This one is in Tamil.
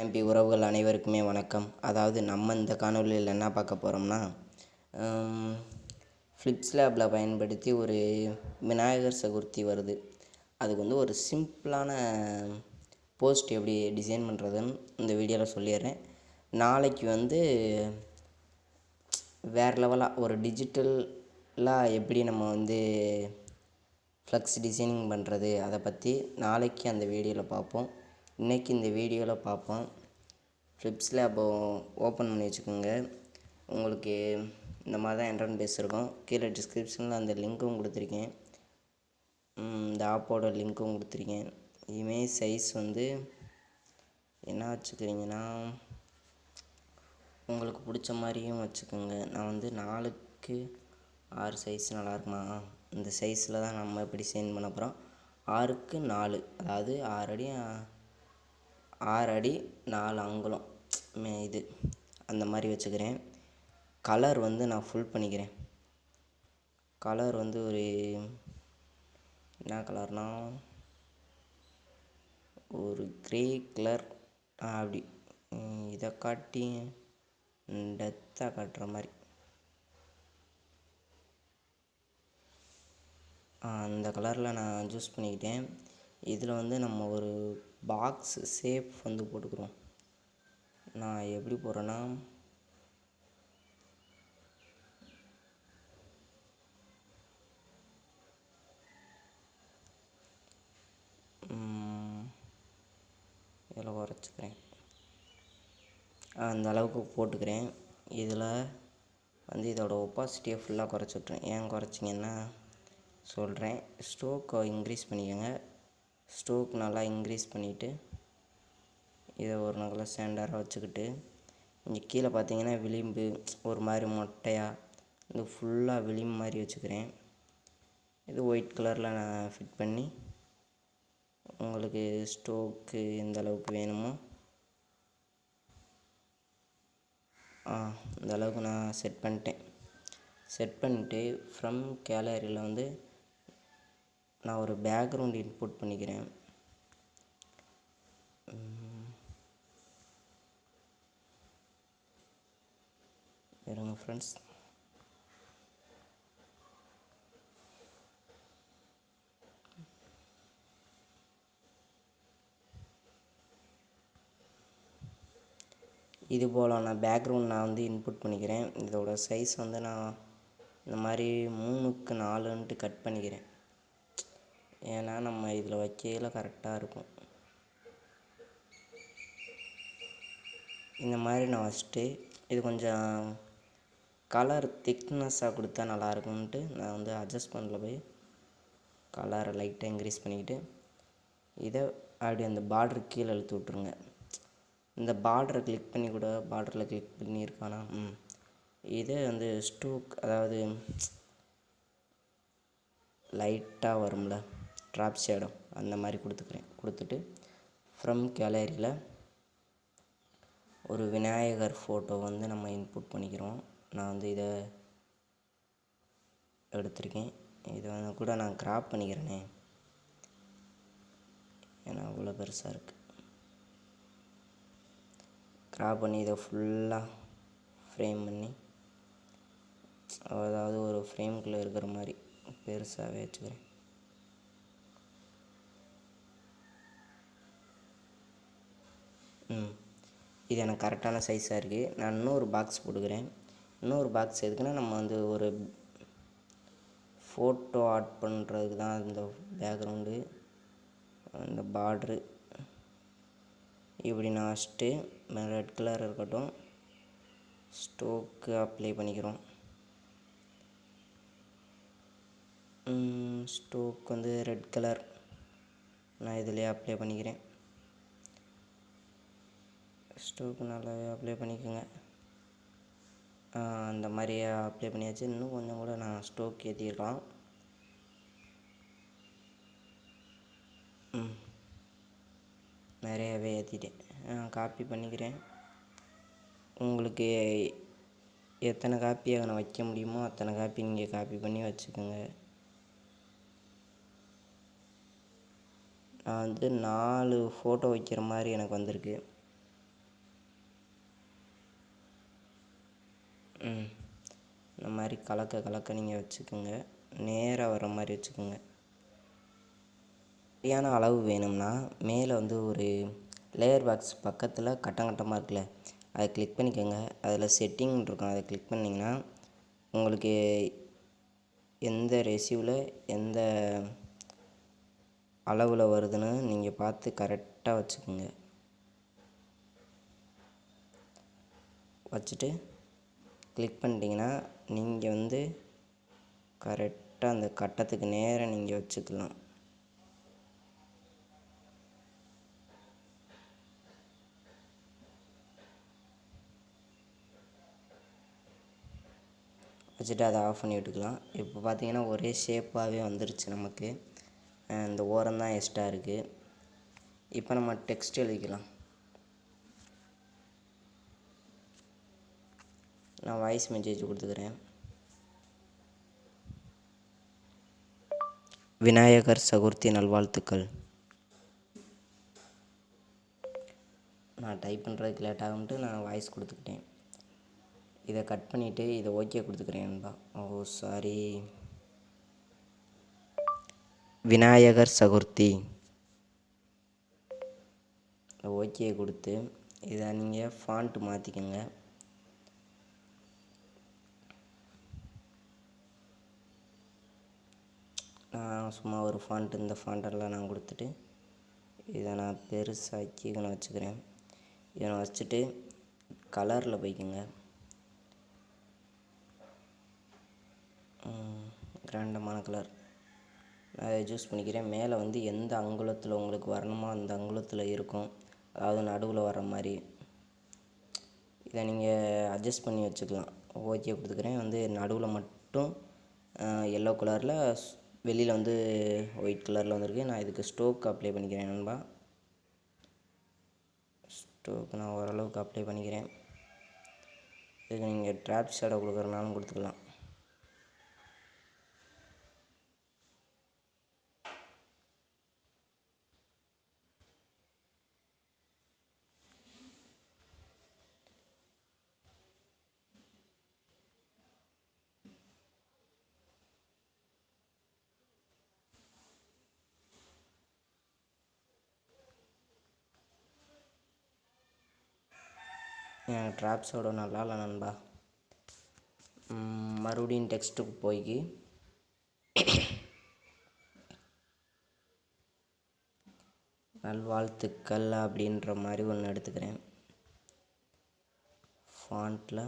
எம்பி உறவுகள் அனைவருக்குமே வணக்கம். அதாவது நம்ம இந்த காணொலியில் என்ன பார்க்க போகிறோம்னா, ஃப்ளிப்ஸ் லேபில் பயன்படுத்தி ஒரு விநாயகர் சதுர்த்தி வருது. அதுக்கு வந்து ஒரு சிம்பிளான போஸ்ட் எப்படி டிசைன் பண்ணுறதுன்னு இந்த வீடியோவில் சொல்லிடுறேன். நாளைக்கு வந்து வேறு லெவலாக ஒரு டிஜிட்டலாக எப்படி நம்ம வந்து ஃப்ளக்ஸ் டிசைனிங் பண்ணுறது அதை பற்றி நாளைக்கு அந்த வீடியோவில் பார்ப்போம். இன்றைக்கி இந்த வீடியோவில் பார்ப்போம். ஃப்ளிப்ஸ் லேப் ஓப்பன் பண்ணி வச்சுக்கோங்க. உங்களுக்கு இந்த மாதிரி தான் இன்டர்ஃபேஸ் இருக்கும். கீழே டிஸ்கிரிப்ஷனில் அந்த லிங்க்கும் கொடுத்துருக்கேன், இந்த ஆப்போட லிங்க்கும் கொடுத்துருக்கேன். இமேஜ் சைஸ் வந்து என்ன வச்சுக்கிறீங்கன்னா உங்களுக்கு பிடிச்ச மாதிரியும் வச்சுக்கோங்க. நான் வந்து 4:6 சைஸ் நல்லாயிருக்குமா, இந்த சைஸில் தான் நம்ம எப்படி டிசைன் பண்ண போகிறோம். 6:4 அதாவது 6 அடி 4 அங்குலம் இது அந்த மாதிரி வச்சுக்கிறேன். கலர் வந்து நான் ஃபுல் பண்ணிக்கிறேன். கலர் வந்து ஒரு என்ன கலர்னால் ஒரு க்ரே கலர், அப்படி இதை காட்டி டெத்தாக காட்டுற மாதிரி அந்த கலரில் நான் சூஸ் பண்ணிக்கிட்டேன். இதில் வந்து நம்ம ஒரு பாக்ஸ் ஷேப் வந்து போட்டுக்கிறோம். நான் எப்படி போடுறேன்னா, இதில் குறைச்சிக்கிறேன், அந்த அளவுக்கு போட்டுக்கிறேன். இதில் வந்து இதோட ஒப்பாசிட்டியை ஃபுல்லாக குறைச்சி விட்றேன். ஏன் குறைச்சிங்கன்னா சொல்கிறேன். ஸ்ட்ரோக்கை இன்க்ரீஸ் பண்ணிக்கோங்க. ஸ்ட்ரோக் நல்லா இன்க்ரீஸ் பண்ணிவிட்டு இதை ஒரு நல்ல ஸ்டாண்டர்டாக வச்சுக்கிட்டு, இங்கே கீழே பார்த்தீங்கன்னா விளிம்பு ஒரு மாதிரி மொட்டையாக இது ஃபுல்லாக விளிம்பு மாதிரி வச்சுக்கிறேன். இது ஒயிட் கலரில் நான் ஃபிட் பண்ணி உங்களுக்கு ஸ்ட்ரோக்கு எந்த அளவுக்கு வேணுமோ இந்த அளவுக்கு நான் செட் பண்ணிட்டேன். செட் பண்ணிவிட்டு ஃப்ரம் கேலரியில் வந்து நான் ஒரு பேக்ரவுண்ட் இன்புட் பண்ணிக்கிறேன். இருங்க ஃப்ரெண்ட்ஸ், இது போல் நான் பேக்ரவுண்ட் நான் வந்து இன்புட் பண்ணிக்கிறேன். இதோட சைஸ் வந்து நான் இந்த மாதிரி 3:4 கட் பண்ணிக்கிறேன். ஏன்னா நம்ம இதில் வைக்கையில் கரெக்டாக இருக்கும். இந்த மாதிரி நான் வச்சுட்டு இது கொஞ்சம் கலர் திக்னஸ்ஸாக கொடுத்தா நல்லாயிருக்கும்ன்ட்டு நான் வந்து அட்ஜஸ்ட்மெண்ட்டில் போய் கலரை லைட்டாக இன்க்ரீஸ் பண்ணிக்கிட்டு இதை அப்படி அந்த பார்டரு கீழே இழுத்து விட்ருங்க. இந்த பார்டரை கிளிக் பண்ணி கூட பார்டரில் கிளிக் பண்ணியிருக்கானா இதே வந்து ஸ்ட்ரோக், அதாவது லைட்டாக வரும்ல ட்ராப் ஷேடோ, அந்த மாதிரி கொடுத்துக்கிறேன். கொடுத்துட்டு ஃப்ரம் கேலரியில் ஒரு விநாயகர் ஃபோட்டோ வந்து நம்ம இன்புட் பண்ணிக்கிறோம். நான் வந்து இதை எடுத்திருக்கேன். இதை வந்து கூட நான் கிராப் பண்ணிக்கிறேனே, ஏன்னா அவ்வளோ பெருசாக இருக்குது. கிராப் பண்ணி இதை ஃபுல்லாக ஃப்ரேம் பண்ணி, அதாவது ஒரு ஃப்ரேம்குள்ளே இருக்கிற மாதிரி பெருசாகவே வச்சுக்கிறேன். இது எனக்கு கரெக்டான சைஸாக இருக்குது. நான் இன்னொரு பாக்ஸ் போட்டுக்கிறேன். இன்னொரு பாக்ஸ் எதுக்குன்னா, நம்ம வந்து ஒரு ஃபோட்டோ ஆட் பண்ணுறதுக்கு தான் இந்த பேக்ரவுண்டு, இந்த பார்ட்ரு இப்படி நான் வச்சுட்டு ரெட் கலர் இருக்கட்டும், ஸ்ட்ரோக்கு அப்ளை பண்ணிக்கிறோம். ஸ்ட்ரோக் வந்து ரெட் கலர் நான் இதிலே அப்ளை பண்ணிக்கிறேன். ஸ்ட்ரோக்கு நல்லாவே அப்ளை பண்ணிக்கோங்க. அந்த மாதிரி அப்ளை பண்ணியாச்சு. இன்னும் கொஞ்சம் கூட நான் ஸ்ட்ரோக் ஏற்றிருக்கலாம். நிறையவே ஏற்றிட்டேன். காப்பி பண்ணிக்கிறேன். உங்களுக்கு எத்தனை காப்பி நான் வைக்க முடியுமோ அத்தனை காப்பி நீங்கள் காப்பி பண்ணி வச்சுக்கோங்க. நான் வந்து 4 ஃபோட்டோ வைக்கிற மாதிரி எனக்கு வந்திருக்கு. இந்த மாதிரி கலக்க கலக்க நீங்கள் வச்சுக்கோங்க. நேராக வர மாதிரி வச்சுக்கோங்க. சரியான அளவு வேணும்னா மேலே வந்து ஒரு லேயர் பாக்ஸ் பக்கத்தில் கட்டமாக இருக்குல்ல, அதை கிளிக் பண்ணிக்கோங்க. அதில் செட்டிங் இருக்கும், அதை கிளிக் பண்ணிங்கன்னா உங்களுக்கு எந்த ரெசியூவில் எந்த அளவில் வருதுன்னு நீங்கள் பார்த்து கரெக்டாக வச்சுக்கோங்க. வச்சுட்டு கிளிக் பண்ணிட்டீங்கன்னா நீங்கள் வந்து கரெக்டாக அந்த கட்டத்துக்கு நேராக நீங்கள் வச்சுக்கலாம். வச்சுட்டு அதை ஆஃப் பண்ணி விட்டுக்கலாம். இப்போ பார்த்தீங்கன்னா ஒரே ஷேப்பாகவே வந்துருச்சு நமக்கு. இந்த ஓரம் தான் எக்ஸ்ட்ரா இருக்குது. இப்போ நம்ம டெக்ஸ்ட் எழுதிக்கலாம். நான் வாய்ஸ் மெசேஜ் கொடுத்துக்கிறேன். விநாயகர் சதுர்த்தி நல்வாழ்த்துக்கள். நான் டைப் பண்ணுறதுக்கு லேட் ஆகும்ட்டு நான் வாய்ஸ் கொடுத்துக்கிட்டேன். இதை கட் பண்ணிவிட்டு இதை ஓகே கொடுத்துக்கிறேன்பா. ஓ சாரி. விநாயகர் சதுர்த்தி ஓகே கொடுத்து இதை நீங்கள் ஃபாண்ட் மாற்றிக்கோங்க. நான் சும்மா ஒரு ஃபாண்ட், இந்த ஃபாண்டெல்லாம் நான் கொடுத்துட்டு இதை நான் பெருசாக்கி இதை நான் வச்சுக்கிறேன். இதை நான் வச்சுட்டு கலரில் போய்க்குங்க. கிராண்டமான கலர் நான் அதை சூஸ் பண்ணிக்கிறேன். மேலே வந்து எந்த அங்குலத்தில் உங்களுக்கு வரணுமோ அந்த அங்குலத்தில் இருக்கும், அதாவது நடுவில் வர மாதிரி. இதை நீங்கள் அட்ஜஸ்ட் பண்ணி வச்சுக்கலாம். ஓகே கொடுத்துக்கிறேன். வந்து நடுவில் மட்டும் எல்லோ கலரில், வெளியில் வந்து ஒயிட் கலரில் வந்திருக்கு. நான் இதுக்கு ஸ்டோக் அப்ளை பண்ணிக்கிறேன் நண்பா. ஸ்டோக் நான் ஓரளவுக்கு அப்ளை பண்ணிக்கிறேன். இதுக்கு நீங்கள் ட்ராப் ஷேடோ கொடுக்குறனாலும் கொடுத்துக்கலாம். என் ட்ராப்ஸோட நல்லா இல்லை நண்பா. மறுபடியும் டெக்ஸ்ட்டுக்கு போய் நல்வாழ்த்துக்கள் அப்படின்ற மாதிரி ஒன்று எடுத்துக்கிறேன். ஃபாண்ட்டில்